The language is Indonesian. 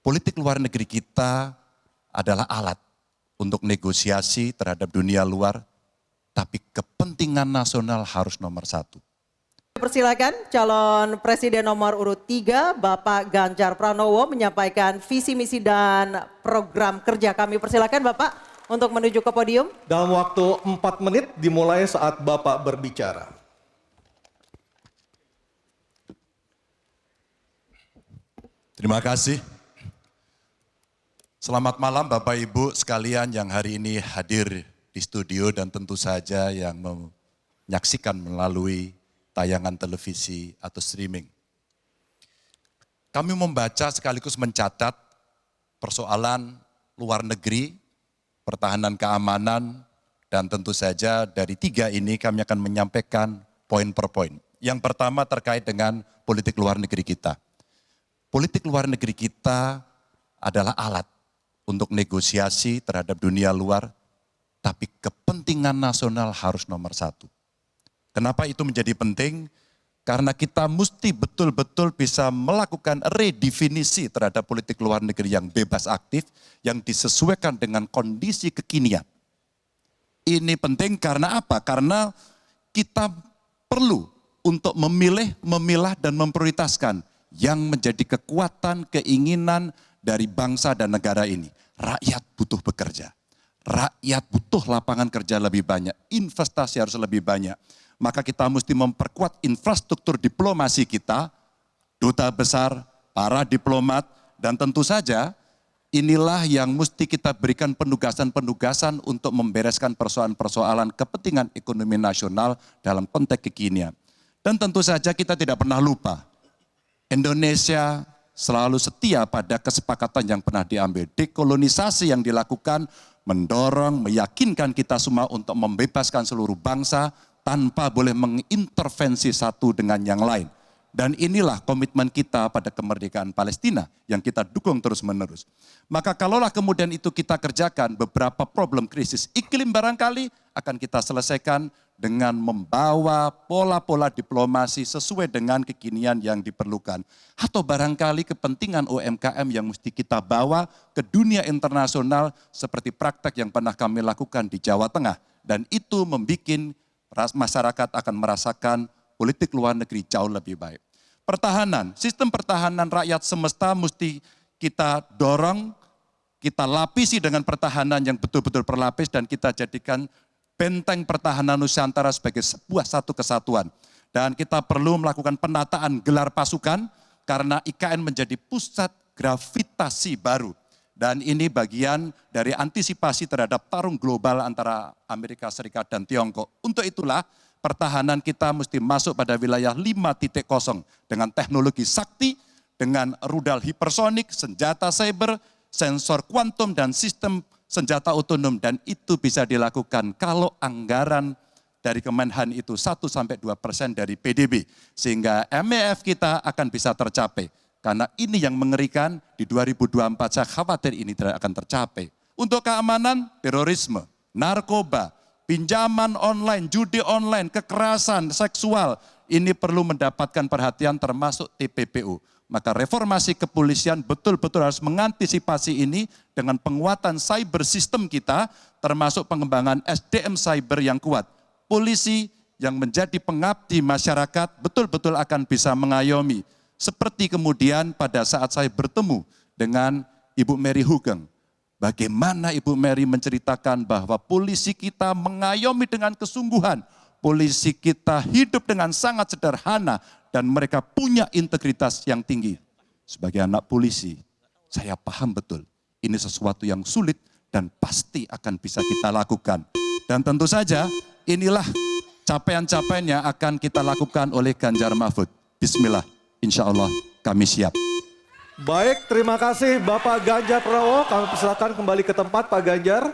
politik luar negeri kita adalah alat untuk negosiasi terhadap dunia luar, tapi kepentingan nasional harus nomor satu. Persilakan calon presiden nomor urut 3 Bapak Ganjar Pranowo menyampaikan visi misi dan program kerja kami. Persilakan Bapak untuk menuju ke podium. Dalam waktu 4 menit dimulai saat Bapak berbicara. Terima kasih. Selamat malam Bapak Ibu sekalian yang hari ini hadir di studio dan tentu saja yang menyaksikan melalui tayangan televisi atau streaming. Kami membaca sekaligus mencatat persoalan luar negeri, pertahanan keamanan, dan tentu saja dari 3 ini kami akan menyampaikan poin per poin. Yang pertama terkait dengan politik luar negeri kita. Politik luar negeri kita adalah alat untuk negosiasi terhadap dunia luar, tapi kepentingan nasional harus nomor satu. Kenapa itu menjadi penting? Karena kita mesti betul-betul bisa melakukan redefinisi terhadap politik luar negeri yang bebas aktif, yang disesuaikan dengan kondisi kekinian. Ini penting karena apa? Karena kita perlu untuk memilih, memilah, dan memprioritaskan yang menjadi kekuatan, keinginan dari bangsa dan negara ini. Rakyat butuh bekerja. Rakyat butuh lapangan kerja lebih banyak. Investasi harus lebih banyak. Maka kita mesti memperkuat infrastruktur diplomasi kita, duta besar, para diplomat, dan tentu saja inilah yang mesti kita berikan penugasan-penugasan untuk membereskan persoalan-persoalan kepentingan ekonomi nasional dalam konteks kekinian. Dan tentu saja kita tidak pernah lupa, Indonesia selalu setia pada kesepakatan yang pernah diambil. Dekolonisasi yang dilakukan mendorong, meyakinkan kita semua untuk membebaskan seluruh bangsa tanpa boleh mengintervensi satu dengan yang lain. Dan inilah komitmen kita pada kemerdekaan Palestina yang kita dukung terus-menerus. Maka kalaulah kemudian itu kita kerjakan, beberapa problem krisis iklim barangkali akan kita selesaikan dengan membawa pola-pola diplomasi sesuai dengan kekinian yang diperlukan. Atau barangkali kepentingan UMKM yang mesti kita bawa ke dunia internasional seperti praktek yang pernah kami lakukan di Jawa Tengah. Dan itu membuat masyarakat akan merasakan politik luar negeri jauh lebih baik. Pertahanan, sistem pertahanan rakyat semesta mesti kita dorong, kita lapisi dengan pertahanan yang betul-betul berlapis dan kita jadikan benteng pertahanan Nusantara sebagai sebuah satu kesatuan. Dan kita perlu melakukan penataan gelar pasukan karena IKN menjadi pusat gravitasi baru. Dan ini bagian dari antisipasi terhadap tarung global antara Amerika Serikat dan Tiongkok. Untuk itulah pertahanan kita mesti masuk pada wilayah 5.0 dengan teknologi sakti, dengan rudal hipersonik, senjata cyber, sensor kuantum, dan sistem senjata otonom. Dan itu bisa dilakukan kalau anggaran dari Kemenhan itu 1-2% dari PDB. Sehingga MEF kita akan bisa tercapai. Karena ini yang mengerikan di 2024 saya khawatir ini tidak akan tercapai. Untuk keamanan, terorisme, narkoba, pinjaman online, judi online, kekerasan seksual, ini perlu mendapatkan perhatian termasuk TPPU. Maka reformasi kepolisian betul-betul harus mengantisipasi ini dengan penguatan cyber system kita, termasuk pengembangan SDM cyber yang kuat. Polisi yang menjadi pengabdi masyarakat betul-betul akan bisa mengayomi. Seperti kemudian pada saat saya bertemu dengan Ibu Mary Hugeng. Bagaimana Ibu Mary menceritakan bahwa polisi kita mengayomi dengan kesungguhan. Polisi kita hidup dengan sangat sederhana dan mereka punya integritas yang tinggi. Sebagai anak polisi, saya paham betul ini sesuatu yang sulit dan pasti akan bisa kita lakukan. Dan tentu saja inilah capaian-capaian yang akan kita lakukan oleh Ganjar Mahfud. Bismillah. Insya Allah kami siap. Baik, terima kasih Bapak Ganjar Pranowo. Kami persilakan kembali ke tempat Pak Ganjar.